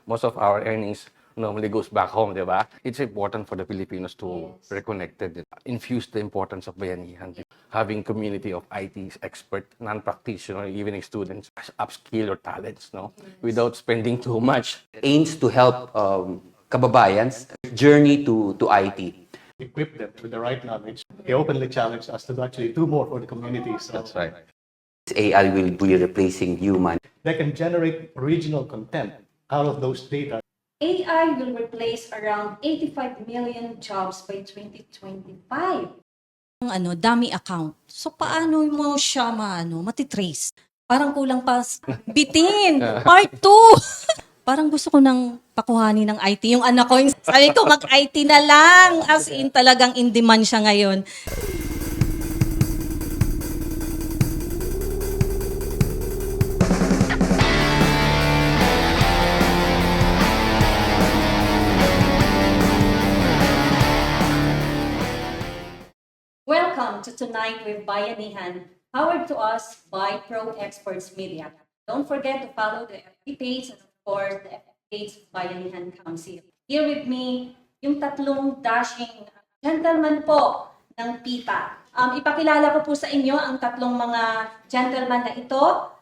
most of our earnings normally goes back home, di ba? It's important for the Filipinos to reconnected, infuse the importance of bayanihan, having community of IT expert, non-practitioner, even students, upskill or talents, no, without spending too much. Aims to help kababayans journey to IT. Equip them with the right knowledge. They openly challenge us to actually do more for the community. So That's right. AI will be replacing human. they can generate original content out of those data. AI will replace around 85 million jobs by 2025. Dami account. So paano mo siya matitrace? Parang kulang pa bitin. Part 2. Parang gusto ko nang pakuhanin ng IT yung anak ko. Sabi ko mag-IT na lang. As in talagang in demand siya ngayon. Welcome to Tonight with Bayanihan, powered to us by ProXperts Media. Don't forget to follow the FB page and of course the FB page of Bayanihan Council. Here with me, yung tatlong dashing gentlemen po ng PIITA. Ipakilala ko po sa inyo ang tatlong mga gentleman na ito.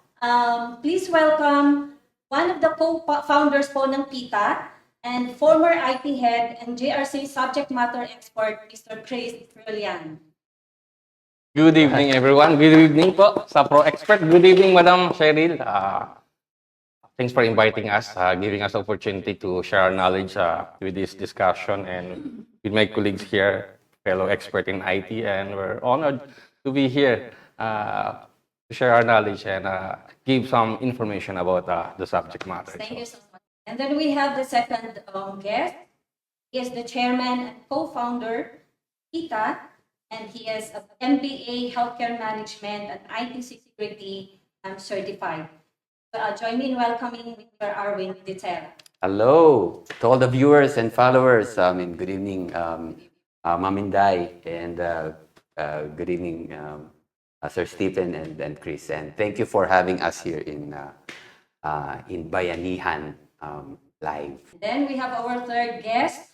Please welcome one of the co-founders po ng PIITA and former IT head and JRC subject matter expert, Mr. Chris Trillian. Good evening, everyone. Good evening po sa ProXpert. Good evening, Madam Cheryl. Thanks for inviting us, giving us the opportunity to share our knowledge with this discussion and with my colleagues here, fellow expert in IT, and we're honored to be here to share our knowledge and give some information about the subject matter. Thank you so much. And then we have the second guest. He is the chairman and co-founder, PIITA, and he is an MBA Healthcare Management and IT Security certified. Join me in welcoming Mr. Arwin Ditera. Hello to all the viewers and followers. Good evening, Ma'am Inday, and good evening, Sir Stephen and Chris. And thank you for having us here in Bayanihan live. Then we have our third guest,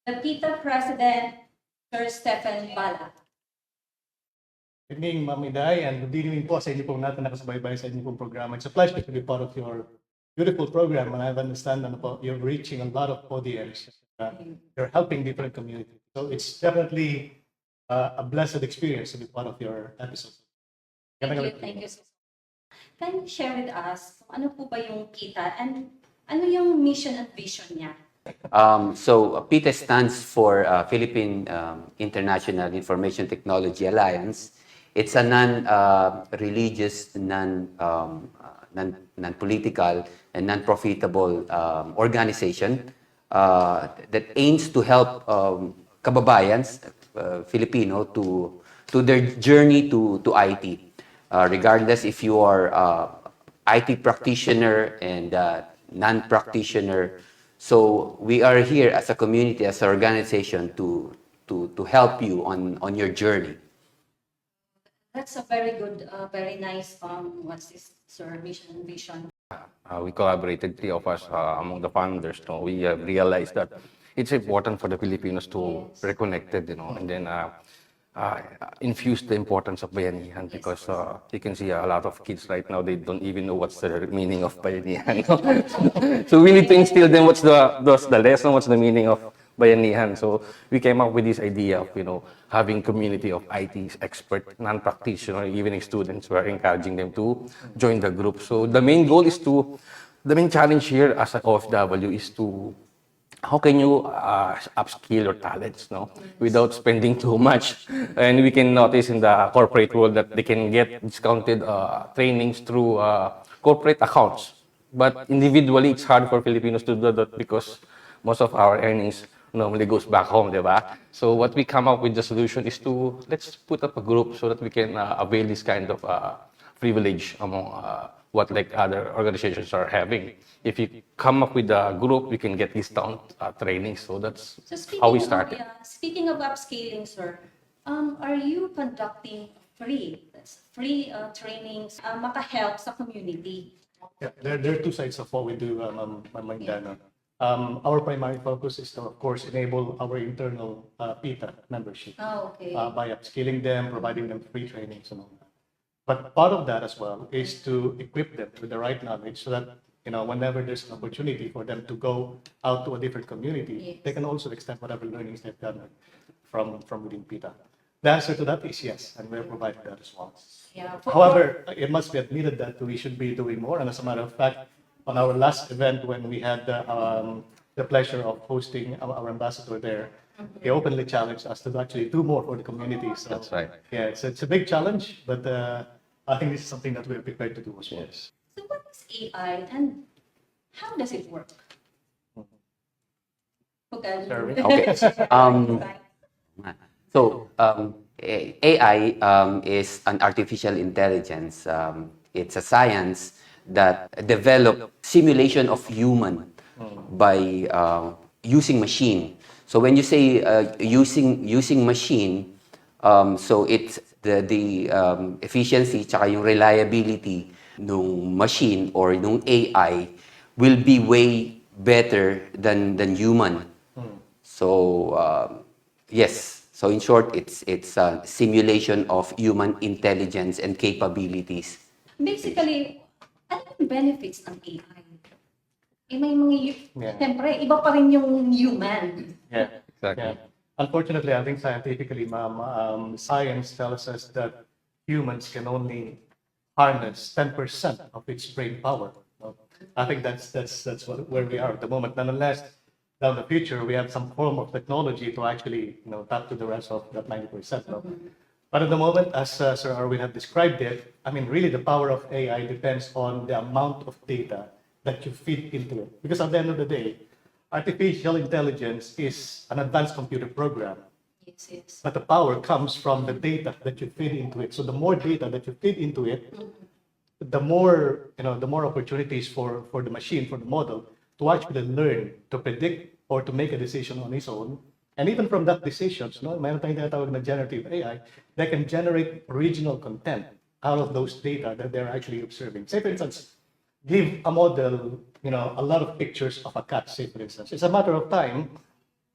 the PIITA President, Sir Stephen Bala. Good evening, Ma'am Iday, and good evening po sa inyo pong natin nakasubaybay sa inyo pong programa. It's a pleasure to be part of your beautiful program, and I understand you're reaching a lot of audience. You're helping different communities. So it's definitely a blessed experience to be part of your episode. Thank you. Can you share with us kung ano po ba yung PIITA and ano yung mission and vision niya? So PIITA stands for Philippine International Information Technology Alliance. It's a non-religious, non-political, and non-profitable organization that aims to help kababayans, Filipino, to their journey to IT. Regardless if you are IT practitioner and non-practitioner. So we are here as a community, as an organization to help you on your journey. That's a very good, very nice, what's this, sir, mission and vision? We collaborated, three of us among the founders. We realized that it's important for the Filipinos to reconnected, and then infuse the importance of bayanihan because you can see a lot of kids right now, they don't even know what's the meaning of bayanihan. So we need to instill them what's the lesson, what's the meaning of bayanihan. So we came up with this idea of having community of IT expert, non-practitioner, even students. We're encouraging them to join the group. So the main goal is the main challenge here as an OFW is to how can you upskill your talents, without spending too much? And we can notice in the corporate world that they can get discounted trainings through corporate accounts. But individually, it's hard for Filipinos to do that because most of our earnings normally goes back home, diba? So what we come up with the solution is let's put up a group so that we can avail this kind of privilege among what like other organizations are having. If you come up with a group, we can get discount training. So that's how we started. Speaking of upscaling, sir, are you conducting free trainings makahelp sa community? Yeah, there are two sides of what we do, Magdana. Our primary focus is to, of course, enable our internal PITA membership Oh, okay. by upskilling them, providing them free trainings and all that. But part of that as well is to equip them with the right knowledge so that, whenever there's an opportunity for them to go out to a different community, Yes. they can also extend whatever learnings they've done from within PITA. The answer to that is yes, and we're providing that as well. Yeah. However, it must be admitted that we should be doing more. And as a matter of fact, on our last event, when we had the pleasure of hosting our ambassador there, he openly challenged us to actually do more for the community. So, That's right. yeah, it's a big challenge, but I think this is something that we're prepared to do as well. Yes. So what is AI and how does it work? Okay. Sorry. Okay. So AI is an artificial intelligence. It's a science that develop simulation of human by using machine. So when you say using machine, so it's the efficiency tsaka yung reliability nung machine or nung AI will be way better than human. So yes. So in short, it's a simulation of human intelligence and capabilities. Basically, ano yung benefits ng AI? May mga, Yeah. siyempre, iba pa rin yung human. Yeah, Exactly. yeah. Unfortunately, I think scientifically, ma'am, science tells us that humans can only harness 10% of its brain power. No? I think that's where we are at the moment. Nonetheless, down the future, we have some form of technology to actually, tap to the rest of that 90%. No? But at the moment, as Sir Arwin have described it, I mean, really the power of AI depends on the amount of data that you feed into it. Because at the end of the day, artificial intelligence is an advanced computer program. Yes, yes. But the power comes from the data that you feed into it. So the more data that you feed into it, the more opportunities for the machine, for the model, to actually learn, to predict, or to make a decision on its own. And even from that decisions, mayroon tayong tinatawag na generative AI, they can generate original content out of those data that they're actually observing. Say, for instance, give a model, a lot of pictures of a cat, say, for instance. It's a matter of time,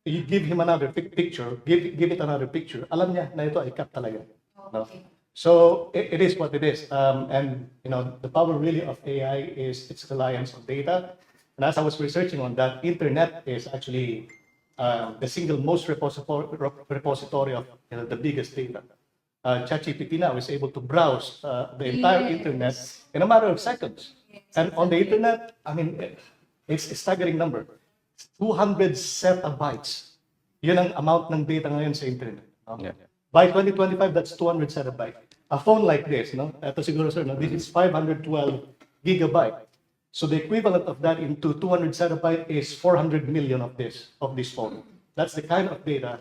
you give him another picture, give it another picture, alam niya na ito ay cat talaga. No? Okay. So it is what it is. And, the power really of AI is its reliance on data. And as I was researching on that, internet is actually the single most repository of the biggest data. ChatGPT now is able to browse the entire Yes. internet in a matter of seconds. And on the internet, I mean, it's a staggering number. 200 zettabytes. Yun ang amount ng data ngayon sa internet. No? Yeah. By 2025, that's 200 zettabytes. A phone like this, ito siguro, sir, this is 512 gigabyte. So the equivalent of that into 200 zettabyte is 400 million of this phone. That's the kind of data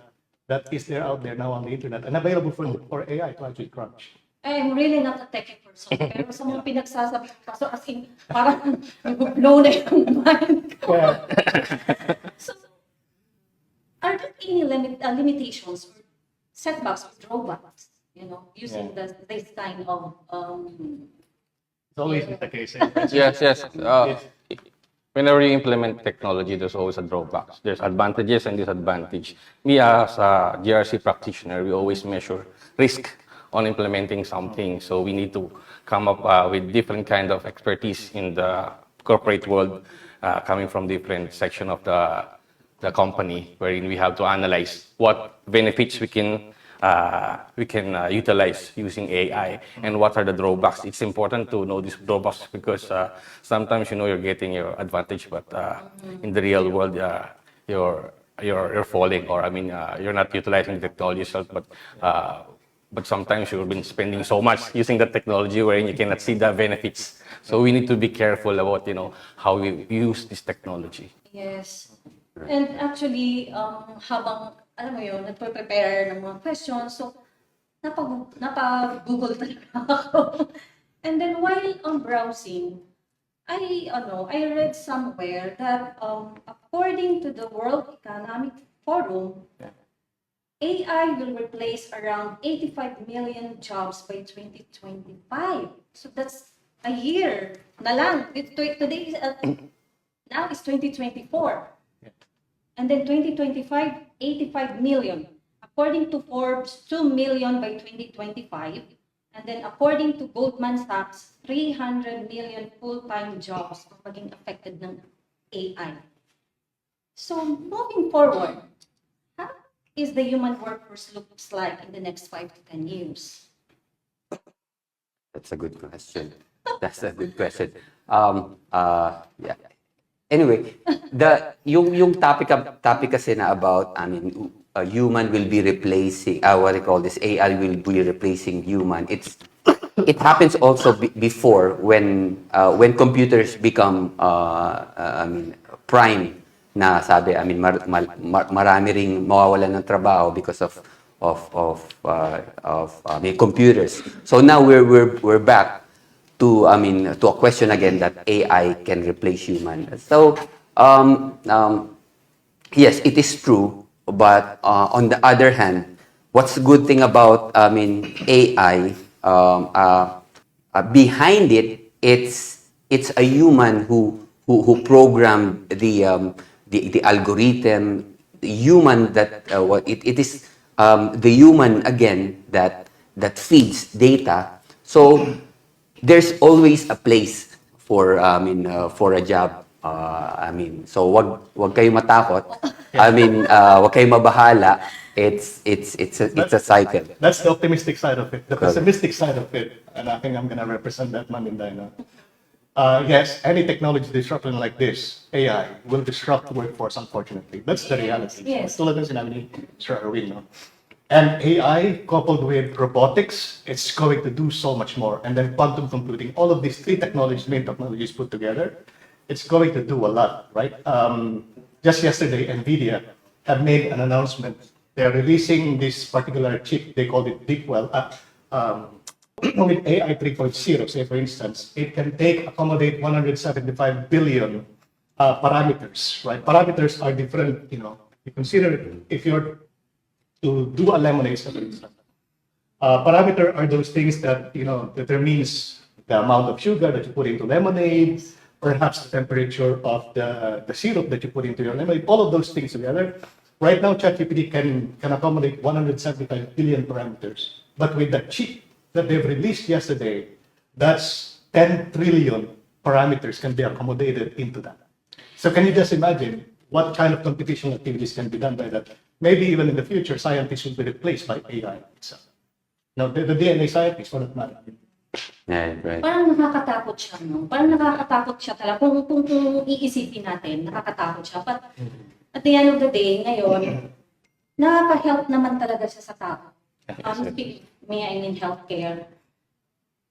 that is there out there now on the internet and available for AI to actually crunch. I'm really not a techie person, pero sa mga pinagsasabi ko, so as in, parang blow na yung mind ko. Yeah. So, are there any limitations or setbacks or drawbacks, using this kind of It's always the case. Yes, yes. Whenever you implement technology, there's always a drawbacks. There's advantages and disadvantages. Me as a GRC practitioner, we always measure risk on implementing something. So we need to come up with different kind of expertise in the corporate world, coming from different section of the company, wherein we have to analyze what benefits we can utilize using AI and what are the drawbacks. It's important to know these drawbacks because sometimes you're getting your advantage, but in the real world you're falling, or you're not utilizing the technology itself, but sometimes you've been spending so much using the technology wherein you cannot see the benefits. So we need to be careful about how we use this technology. Yes. And actually, habang, alam mo yun, nagpe-prepare ng mga questions, so napag-Google talaga ako. And then while browsing, I read somewhere that according to the World Economic Forum, AI will replace around 85 million jobs by 2025. So that's a year na lang. Today is, now is 2024. And then 2025, 85 million. According to Forbes, 2 million by 2025. And then according to Goldman Sachs, 300 million full-time jobs ang maging affected ng AI. So moving forward, how is the human workforce looks like in the next 5 to 10 years? That's a good question. That's a good question. Yeah. Anyway, yung topic kasi na about, I mean, a human will be replacing, what I call this, AI will be replacing human. It happens also before when computers become, I mean, prime na sabi, I mean, marami ring mawawalan ng trabaho because of computers. So now we're back to, I mean, to a question again that AI can replace human. So yes, it is true, but on the other hand, what's the good thing about, I mean, AI? Behind it, it's a human who programmed the algorithm, the human that it is the human again that feeds data. So there's always a place for, I mean, for a job. I mean, so wag kayo matakot. I mean, wag kayo mabahala. It's a cycle. That's the optimistic side of it. The pessimistic side of it, and I think I'm going to represent that, Ma'am Inday. Yes, any technology disruption like this, AI, will disrupt the workforce, unfortunately. That's the reality. Yes. Tulad ng sinabi ni Sir Erwin, no? And AI coupled with robotics, it's going to do so much more. And then quantum computing, all of these three technologies, main technologies put together, it's going to do a lot, right? Just yesterday, NVIDIA have made an announcement. They're releasing this particular chip, they called it Deepwell. With AI 3.0, say for instance, it can accommodate 175 billion parameters, right? Parameters are different, you know, you consider it, if you're to do a lemonade, for instance. Parameter are those things that, you know, determines the amount of sugar that you put into lemonade, perhaps the temperature of the syrup that you put into your lemonade, all of those things together. Right now, ChatGPT can accommodate 175 billion parameters. But with the chip that they've released yesterday, that's 10 trillion parameters can be accommodated into that. So can you just imagine what kind of computational activities can be done by that? Maybe even in the future, scientists will be replaced by AI itself. Now, the DNA scientists, for that matter. Right. Parang nakakatakot siya, no? Parang nakakatakot siya talaga. Kung iisipin natin, nakakatakot siya. But at the end of the day, ngayon, nakaka-help naman talaga siya sa tao. I mean healthcare.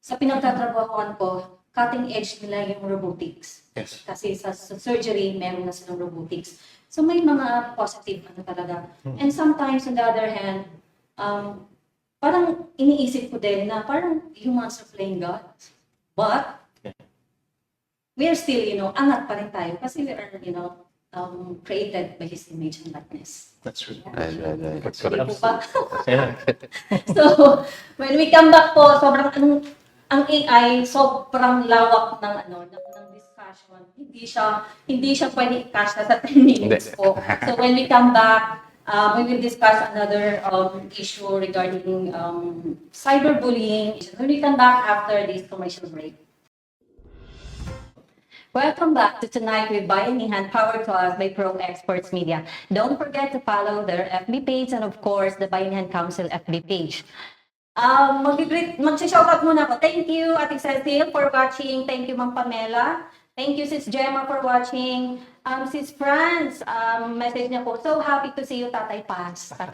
Sa pinagtatrabahoan ko, cutting edge nila yung robotics. Yes. Kasi sa surgery, meron na silang robotics. So may mga positive ano talaga. And sometimes, on the other hand, parang iniisip ko din na parang humans are playing God. But, we are still, you know, angat pa rin tayo kasi we are, you know, created by His image and likeness. That's true. Right. Hindi po ba? Yeah. So, when we come back po, sobrang ang AI sobrang lawak ng ng discussion. Hindi siya pwede i-cash na sa 10 minutes po. So when we come back, we will discuss another issue regarding cyberbullying. When we come back after this commercial break. Welcome back to Tonight with Bayanihan, powered to us by ProXperts Media. Don't forget to follow their FB page and of course, the Bayanihan Council FB page. Mag-shoutout muna ako. Thank you, Ate Cecil, for watching. Thank you, Ma'am Pamela. Thank you, Sis Gemma, for watching. Sis Franz, message niya po, so happy to see you, Tatay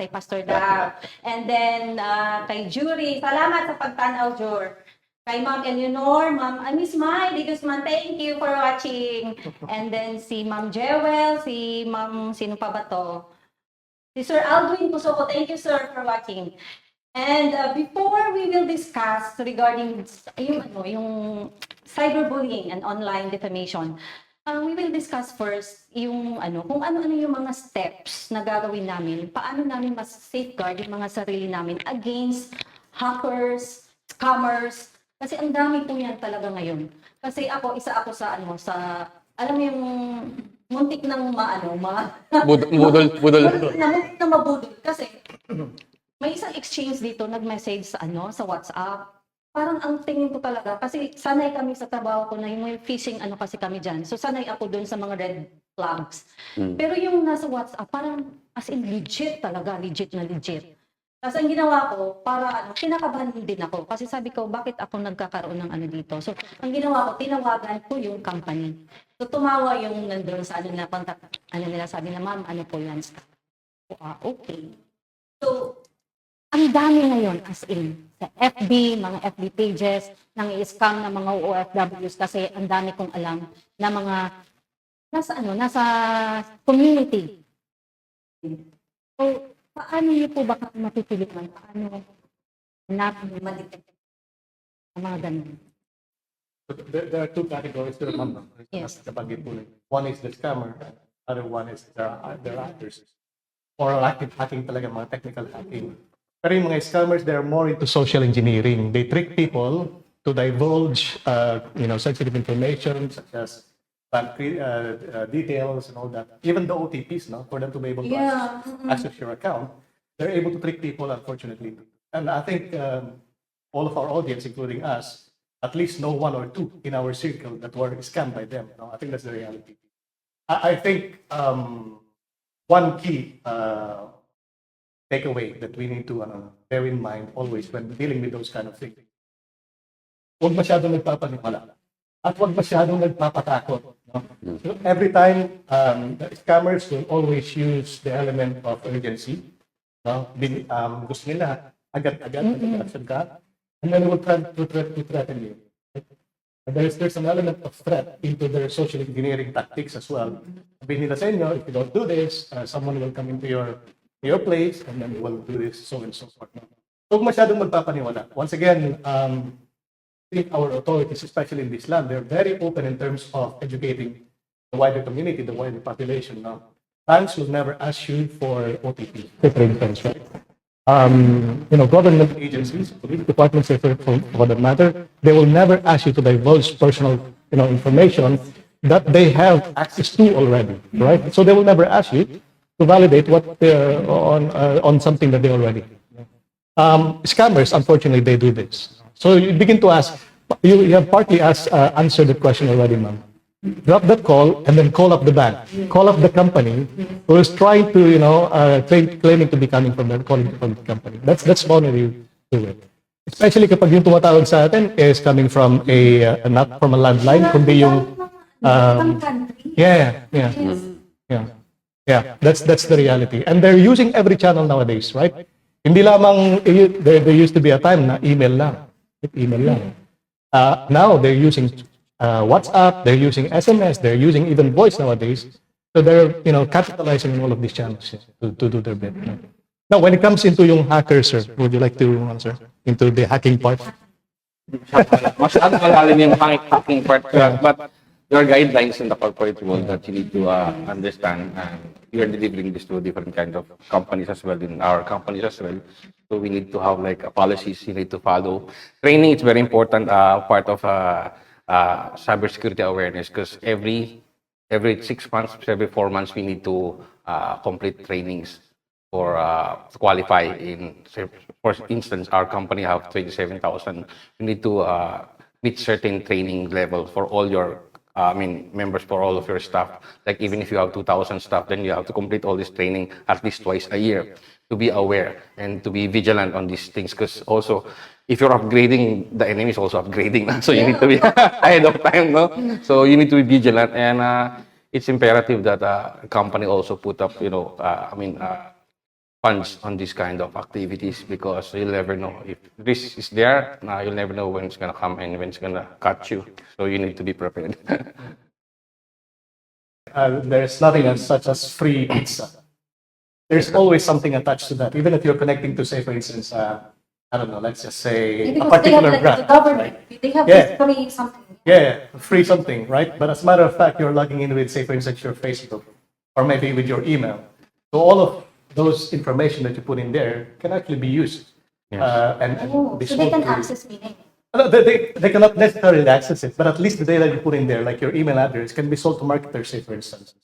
Pastor Dab. And then, kay Jury, salamat sa pagtanaw, Jur. Kay Ma'am Eleanor, Ma'am Miss Miley Guzman, thank you for watching. And then si Ma'am Jewel, si Ma'am, sino pa ba to? Si Sir Aldwin Pusoko, thank you sir for watching. And before we will discuss regarding yung cyberbullying and online defamation, we will discuss first yung kung ano-ano yung mga steps na gagawin namin, paano namin mas safeguard yung mga sarili namin against hackers, scammers, Kasi ang dami po yan talaga ngayon. Kasi isa ako sa alam mo yung muntik ng Budol. muntik na mabudol. Kasi may isang exchange dito, nag-message sa WhatsApp. Parang ang tingin ko talaga, kasi sanay kami sa trabaho ko na yung may phishing kasi kami dyan. So sanay ako dun sa mga red flags. Pero yung nasa WhatsApp, parang as in legit talaga, legit na legit. Tapos ang ginawa ko, kinakabahan din ako. Kasi sabi ko, bakit ako nagkakaroon ng dito? So ang ginawa ko, tinawagan ko yung company. So tumawa yung nandun sa nila, contact, nila, sabi na, ma'am, ano po yan? Okay. So, ang dami ngayon, as in, sa FB, mga FB pages, nang i-scam ng mga OFWs kasi ang dami kong alam na mga nasa community. So, paano niyo po ba mapipilitan? Paano natin ma-detect ang mga ganun? There are two categories to remember. Yes. One is the scammer, and the other one is the hackers. Or active hacking talaga, mga technical hacking. Pero yung mga scammers, they're more into social engineering. They trick people to divulge, sensitive information such as bank details and all that. Even the OTPs, for them to be able to access your account, they're able to trick people, unfortunately. And I think all of our audience, including us, at least know one or two in our circle that were scammed by them. I think that's the reality. I think one key takeaway that we need to bear in mind always when dealing with those kind of things. Huwag masyadong nagpapaniwala at huwag masyadong nagpapatakot. So every time, the scammers will always use the element of urgency. Gusto nila agad-agad, action ka, and then they will try to threaten you. And there's an element of threat into their social engineering tactics as well. Sabihin nila sa inyo, if you don't do this, someone will come into your place, and then we'll do this, so and so forth. Huwag masyadong magpapaniwala. Once again, I think our authorities, especially in this land, they're very open in terms of educating the wider community, the wider population. Banks will never ask you for OTP, for instance, right? Government agencies, police departments, for that matter, they will never ask you to divulge personal, information that they have access to already, right? So they will never ask you to validate what they're on something that they already. Scammers, unfortunately, they do this. So you begin to ask. You have partly answered the question already, ma'am. Drop that call and then call up the bank, call up the company who is trying to, claiming to be coming from the company. That's one way you do it. Especially kapag yung tumatawag sa atin is coming from not from a landline, kundi yung that's the reality. And they're using every channel nowadays, right? Hindi lamang, there used to be a time na email lang. Now they're using WhatsApp, they're using SMS, they're using even voice nowadays. So they're, capitalizing on all of these channels to do their bit. Now, when it comes into yung hackers, sir, would you like to answer into the hacking part? Masyadong malalim yung hacking part. But there are guidelines in the corporate world that you need to understand, and we are delivering this to different kinds of companies as well, in our companies as well. So we need to have policies you need to follow. Training is very important part of cybersecurity awareness, because every 6 months, every 4 months, we need to complete trainings for to qualify. For instance, our company have 27,000. You need to meet certain training level for all your members, for all of your staff. Like even if you have 2,000 staff, then you have to complete all this training at least twice a year to be aware and to be vigilant on these things. Because also, if you're upgrading, the enemy is also upgrading. So you need to be ahead of time, no? So you need to be vigilant, and it's imperative that a company also put up, funds on this kind of activities, because you'll never know if this is there. You'll never know when it's gonna come and when it's gonna catch you. So you need to be prepared. There's nothing as such as free pizza. There's always something attached to that. Even if you're connecting to, say, for instance, I don't know, let's just say a Because particular they have brand. the government, they have Yeah. this free something. Yeah, free something, right? But as a matter of fact, you're logging in with, say, for instance, your Facebook, or maybe with your email. So all of those information that you put in there can actually be used. And Oh, be so they sold can to- access me. They cannot necessarily access it, but at least the data you put in there, like your email address, can be sold to marketers, say, for instance.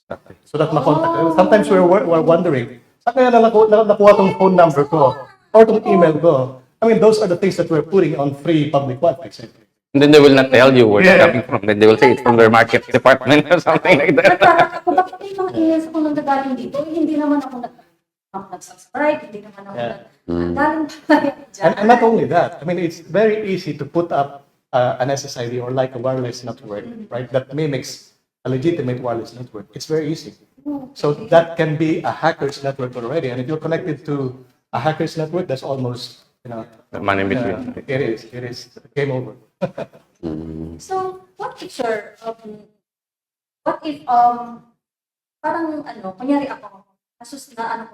So that makontak. Sometimes we're wondering, saan kaya nakuha tong phone number ko? Or tong email ko? I mean, those are the things that we're putting on free public Wi-Fi. And then they will not tell you where it's Yeah. coming from. Then they will say it's from their market department or something like that. Nagtataka ko, bakit may mga emails ako nang nagaling dito? Hindi naman ako nag-subscribe, hindi naman ako galing pa dyan. And not only that, I mean, it's very easy to put up an SSID or like a wireless network, right? That mimics a legitimate wireless network. It's very easy. So that can be a hacker's network already. And if you're connected to a hacker's network, that's almost, Man in between. it is game over. So, what if, sir, parang kunyari ako, kasus na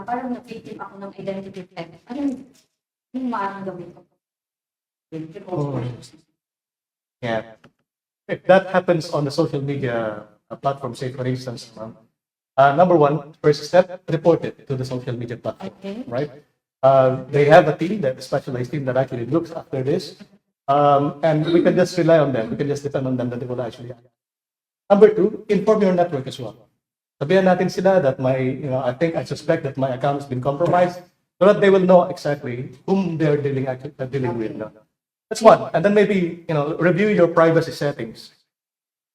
parang na-victim ako ng identity theft. Anong maaaring gawin ko? Yeah. If that happens on the social media platform, say for instance, number one, first step, report it to the social media platform, Okay. right? They have a team, a specialized team that actually looks after this, and we can just rely on them. We can just depend on them that they will actually. Number two, inform your network as well. Sabihan natin sila that I suspect that my account has been compromised, so that they will know exactly whom they're dealing with. That's one. And then maybe, review your privacy settings.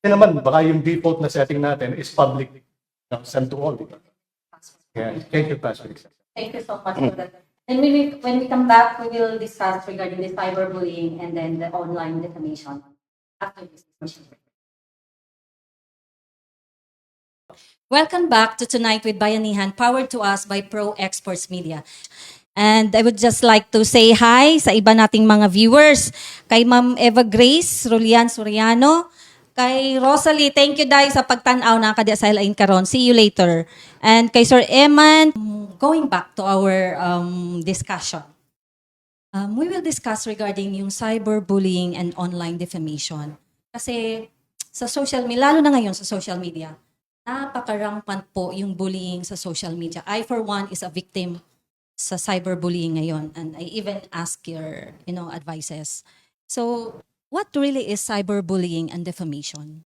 Kasi naman, baka yung default na setting natin is public, send to all. Diba? Yeah, change your password. Thank you so much for that. And when we come back, we will discuss regarding the cyberbullying and then the online defamation after this discussion. Welcome back to Tonight with Bayanihan, powered to us by ProXperts Media. And I would just like to say hi sa iba nating mga viewers. Kay Ma'am Eva Grace Rolian Soriano, kay Rosalie, thank you dahil sa pagtanaw na kadya sa ilain karon. See you later. And kay Sir Eman, going back to our discussion. We will discuss regarding yung cyberbullying and online defamation. Kasi sa social media, lalo na ngayon sa social media, napakarampant po yung bullying sa social media. I, for one, is a victim sa cyberbullying ngayon. And I even ask your, advices. So, what really is cyberbullying and defamation?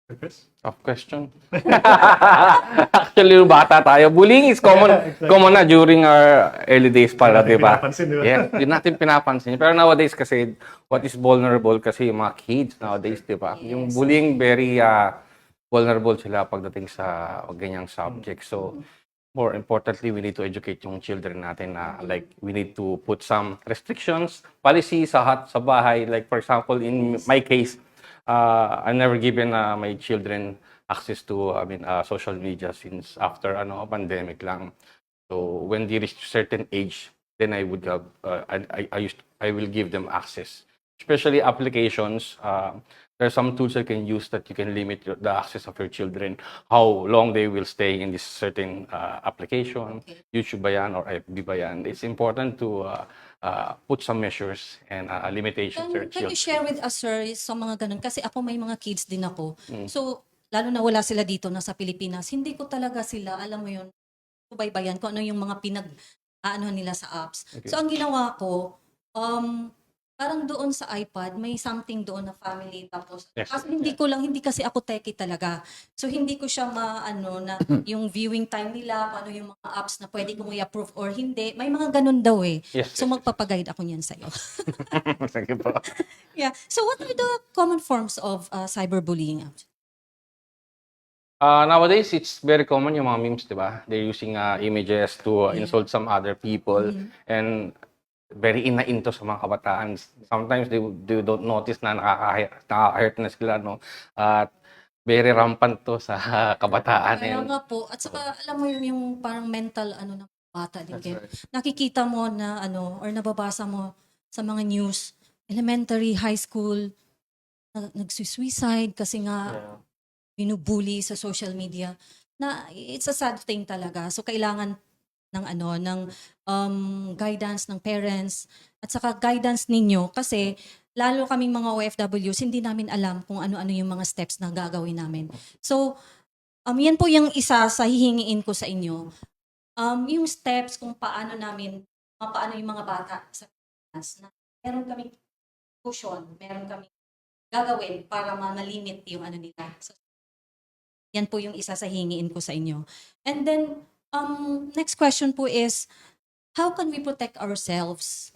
Tough question. Actually, nung bata tayo, bullying is common na during our early days pala, di ba? Pinapansin, di ba? Yeah, hindi natin pinapansin. Pero nowadays kasi, what is vulnerable kasi yung mga kids nowadays, di ba? Yung bullying, very vulnerable sila pagdating sa ganyang subject. So, more importantly, we need to educate yung children natin na we need to put some restrictions, policy sa bahay. Like for example, in my case, I never given my children access to social media since after pandemic lang. So when they reach certain age, then I would have I will give them access, especially applications. There are some tools you can use that you can limit the access of your children, how long they will stay in this certain application, YouTube ba yan or FB ba yan. It's important to put some measures and limitations to your Can you children. share with us, sir, sa mga ganun? Kasi ako may mga kids din ako. So, lalo na wala sila dito na sa Pilipinas, hindi ko talaga sila, alam mo yun, subaybayan kung ano yung mga nila sa apps. Okay. So, ang ginawa ko, parang doon sa iPad, may something doon na family. Tapos, Yes. kasi hindi kasi ako techie talaga. So, hindi ko siya na yung viewing time nila, paano yung mga apps na pwede kong i-approve or hindi. May mga ganun daw eh. Yes, So, yes, yes. magpapaguide ako niyan sa'yo. Sige po. Yeah. So, what are the common forms of cyberbullying? Nowadays, it's very common yung mga memes, di ba? They're using images to insult some other people and very into sa mga kabataan. Sometimes they don't notice na nakaka-hurt na sila, no? At very rampant to sa kabataan. Kaya And nga po. At saka, alam mo yung parang mental ng bata din. Kaya nakikita mo na or nababasa mo sa mga news, elementary, high school, nagsuicide kasi nga binubully sa social media. Na it's a sad thing talaga. So kailangan ng guidance ng parents at saka guidance ninyo kasi lalo kaming mga OFWs hindi namin alam kung ano-ano yung mga steps na gagawin namin. So yan po yung isa sa hihingiin ko sa inyo. Yung steps kung paano yung mga bata sa Pilipinas na meron kami solution, meron kami gagawin para ma-limit yung ano nila. So, yan po yung isa sa hingiin ko sa inyo. And then, next question po is, how can we protect ourselves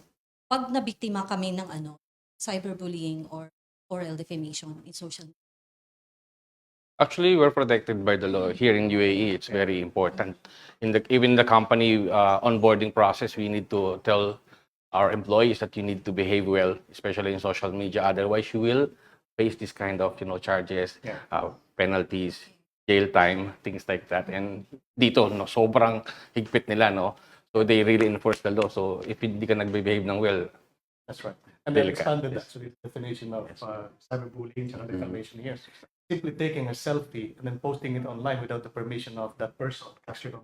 pag nabiktima kami ng cyberbullying or oral defamation in social media? Actually, we're protected by the law here in UAE. It's very important. Even the company onboarding process, we need to tell our employees that you need to behave well, especially in social media. Otherwise, you will face this kind of charges, penalties, jail time, things like that. And dito, no, sobrang higpit nila, no. So they really enforce the law. So if hindi ka nagbe-behave ng well, That's right. And they Delicate. expanded actually the definition of cyberbullying and defamation here. Simply taking a selfie and then posting it online without the permission of that person actually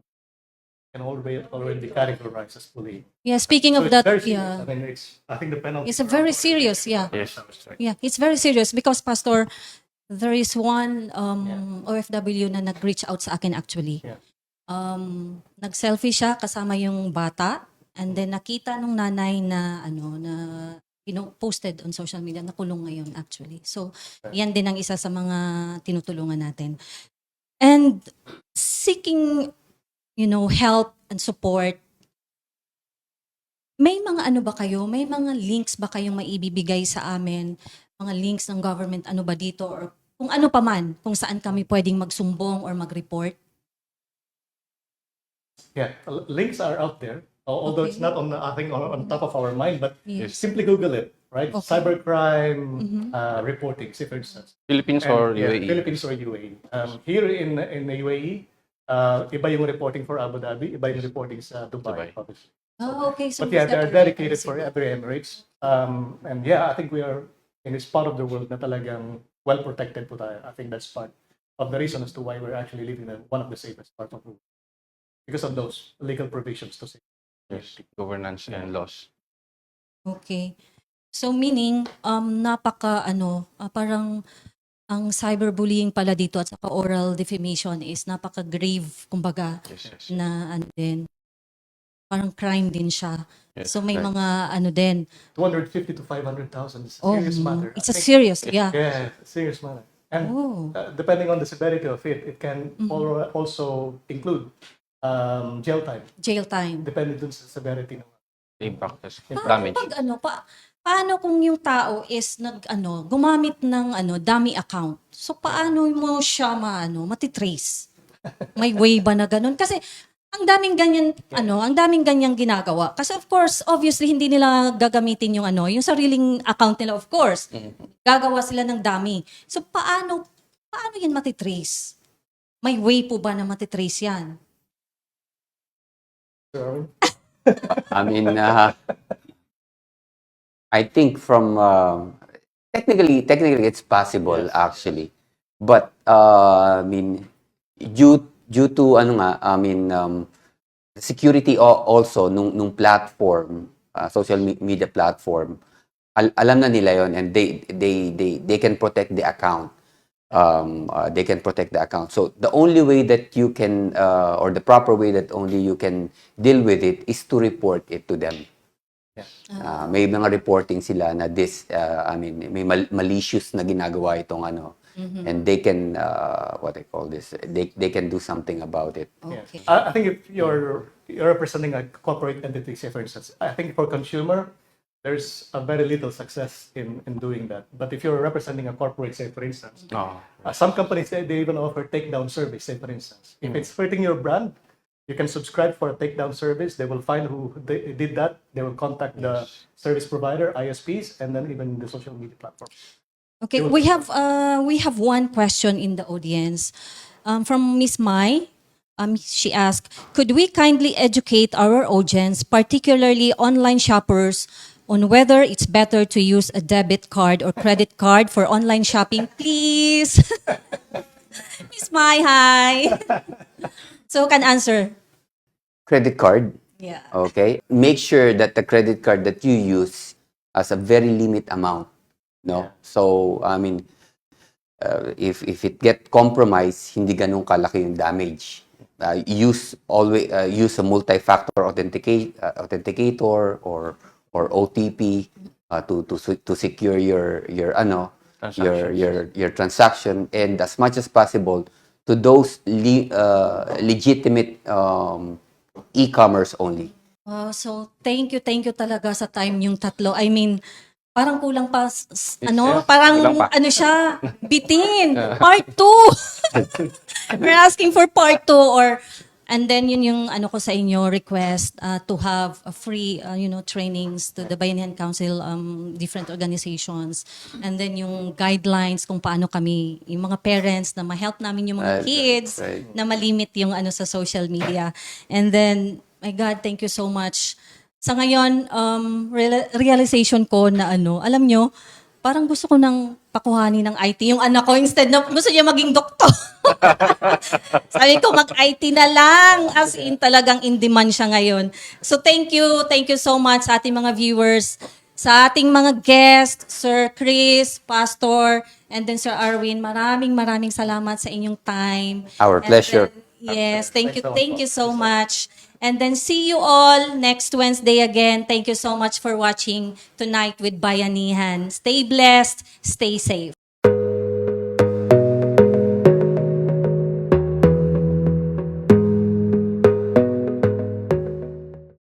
can already be categorized as bullying. Yeah, speaking So of it's that, very serious. yeah. I mean, I think the penalty. It's a very serious, yeah. yes. Yeah, it's very serious because, Pastor, there is one OFW na nag-reach out sa akin actually. Yeah. Nag-selfie siya kasama yung bata and then nakita nung nanay na posted on social media, nakulong ngayon actually. So, yan din ang isa sa mga tinutulungan natin. And seeking, help and support, may mga ba kayo? May mga links ba kayong maibibigay sa amin? Mga links ng government, ba dito? Or kung ano pa man, kung saan kami pwedeng magsumbong or mag-report? Yeah, links are out there. Although it's not on top of our mind, but Yes. simply Google it, right? Okay. Cybercrime reporting, say for instance. Philippines or Yeah, UAE? Philippines or UAE. Here in the UAE, iba yung reporting for Abu Dhabi, iba yung reporting sa Dubai, Dubai. obviously. Oh, okay. So But yeah, they're definitely dedicated for every Emirates. And yeah, I think we are in this part of the world na talagang well protected po tayo. I think that's part of the reason as to why we're actually living in one of the safest part of the world. Because of those legal provisions to say. Yes. Governance and laws. Okay. So meaning, parang ang cyberbullying pala dito at saka oral defamation is napaka-grave, kumbaga, Yes, yes. na din. Parang crime din siya. Yes, So may right. mga din. 250 to 500,000 is a Oh, serious matter. it's a I think. serious, yeah. Yeah, serious matter. And Oh. depending on the severity of it, it can also include jail time, Jail time. depending dun sa severity ng The impact is Paano damage. pag paano kung yung tao is gumamit ng dummy account? So paano mo siya matitrace? May way ba na ganun? Kasi ang daming ganyang ginagawa. Kasi of course, obviously hindi nila gagamitin yung yung sariling account nila, of course. Gagawa sila ng dummy. So paano yan matitrace? May way po ba na matitrace yan? I mean, I think from technically it's possible actually, but I mean due to security also nung platform, social media platform, alam na nila yon and they can protect the account. They can protect the account. So the only way that you can, or the proper way that only you can deal with it is to report it to them. May mga reporting sila na may malicious na ginagawa itong and they can, what I call this, they can do something about it. Okay. I think if you're representing a corporate entity, say for instance, I think for consumer, there's a very little success in doing that. But if you're representing a corporate, say for instance, some companies they even offer takedown service, say for instance. If it's hurting your brand, you can subscribe for a takedown service. They will find who did that. They will contact the service provider, ISPs, and then even the social media platforms. Okay, we have one question in the audience from Miss Mai. She asked, could we kindly educate our audience, particularly online shoppers, on whether it's better to use a debit card or credit card for online shopping, please? Miss Mai, hi. So can answer. Credit card. Yeah. Okay. Make sure that the credit card that you use has a very limit amount. No. So I mean, if it get compromised, hindi ganun kalaki yung damage. Use a multi-factor authenticator or OTP to secure your ano Transactions. your transaction, and as much as possible to those legitimate e-commerce only. So thank you talaga sa time yung tatlo. I mean, parang kulang pa, ano, Yes, parang kulang pa. ano siya, bitin, part 2. We're asking for part 2 or, and then yun yung ano ko sa inyo, request to have a free, trainings to the Bayanihan Council, different organizations, and then yung guidelines kung paano kami, yung mga parents na ma-help namin yung mga Right, kids right. na malimit yung ano sa social media. And then, my God, thank you so much. Sa ngayon, realization ko na ano, alam nyo, parang gusto ko nang pakuhanin ng IT yung anak ko instead na gusto niya maging doktor. Sabi ko, mag-IT na lang. As in, talagang in demand siya ngayon. So thank you so much sa ating mga viewers, sa ating mga guests, Sir Chris, Pastor, and then Sir Arwin. Maraming salamat sa inyong time. Our And pleasure. then, yes, thank you so much. And then see you all next Wednesday again. Thank you so much for watching Tonight with Bayanihan. Stay blessed, stay safe.